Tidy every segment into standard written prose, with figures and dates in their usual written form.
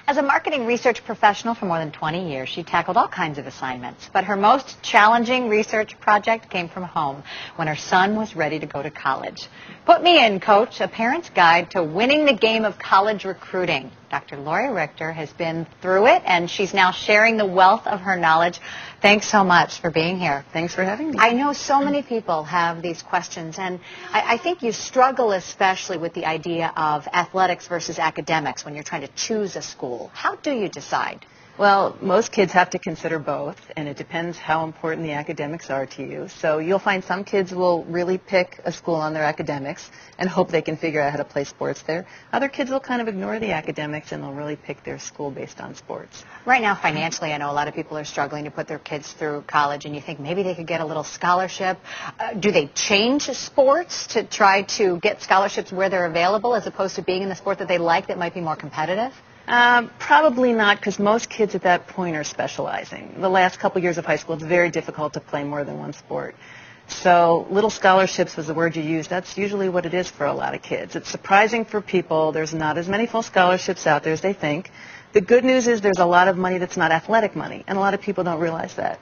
As a marketing research professional for more than 20 years, she tackled all kinds of assignments. But her most challenging research project came from home when her son was ready to go to college. Put me in, Coach, a parent's guide to winning the game of college recruiting. Dr. Laurie Richter has been through it, and she's now sharing the wealth of her knowledge. Thanks so much for being here. Thanks for having me. I know so many people have these questions, and I think you struggle especially with the idea of athletics versus academics when you're trying to choose a school. How do you decide? Well, most kids have to consider both, and it depends how important the academics are to you. So you'll find some kids will really pick a school on their academics and hope they can figure out how to play sports there. Other kids will kind of ignore the academics and they'll really pick their school based on sports. Right now, financially, I know a lot of people are struggling to put their kids through college, and you think maybe they could get a little scholarship. Do they change sports to try to get scholarships where they're available as opposed to being in the sport that they like that might be more competitive? Probably not, because most kids at that point are specializing. The last couple years of high school, it's very difficult to play more than one sport. So little scholarships was the word you used. That's usually what it is for a lot of kids. It's surprising for people. There's not as many full scholarships out there as they think. The good news is there's a lot of money that's not athletic money, and a lot of people don't realize that.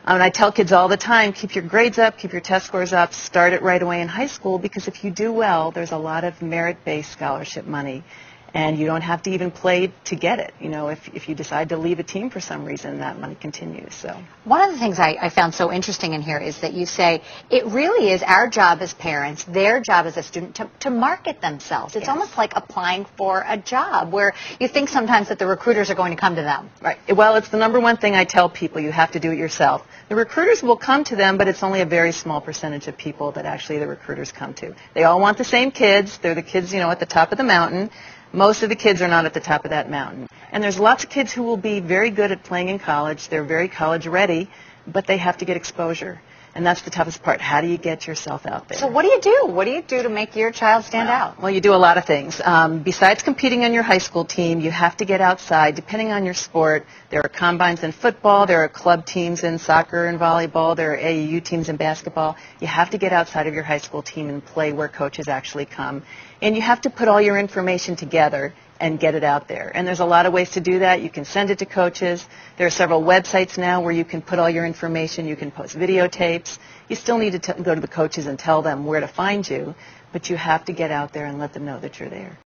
And I tell kids all the time, keep your grades up, keep your test scores up, start it right away in high school, because if you do well, there's a lot of merit-based scholarship money. And you don't have to even play to get it. You know, if you decide to leave a team for some reason, that money continues. So one of the things I found so interesting in here is that you say it really is our job as parents, their job as a student, to market themselves. It's almost like applying for a job where you think sometimes that the recruiters are going to come to them. Right. Well, it's the number one thing I tell people. You have to do it yourself. The recruiters will come to them, but it's only a very small percentage of people that actually the recruiters come to. They all want the same kids. They're the kids, you know, at the top of the mountain. Most of the kids are not at the top of that mountain. And there's lots of kids who will be very good at playing in college. They're very college ready, but they have to get exposure. And that's the toughest part. How do you get yourself out there? So what do you do? What do you do to make your child stand out? Well, you do a lot of things. Besides competing on your high school team, you have to get outside. Depending on your sport, there are combines in football, there are club teams in soccer and volleyball, there are AAU teams in basketball. You have to get outside of your high school team and play where coaches actually come. And you have to put all your information together and get it out there. And there's a lot of ways to do that. You can send it to coaches. There are several websites now where you can put all your information. You can post videotapes. You still need to go to the coaches and tell them where to find you, but you have to get out there and let them know that you're there.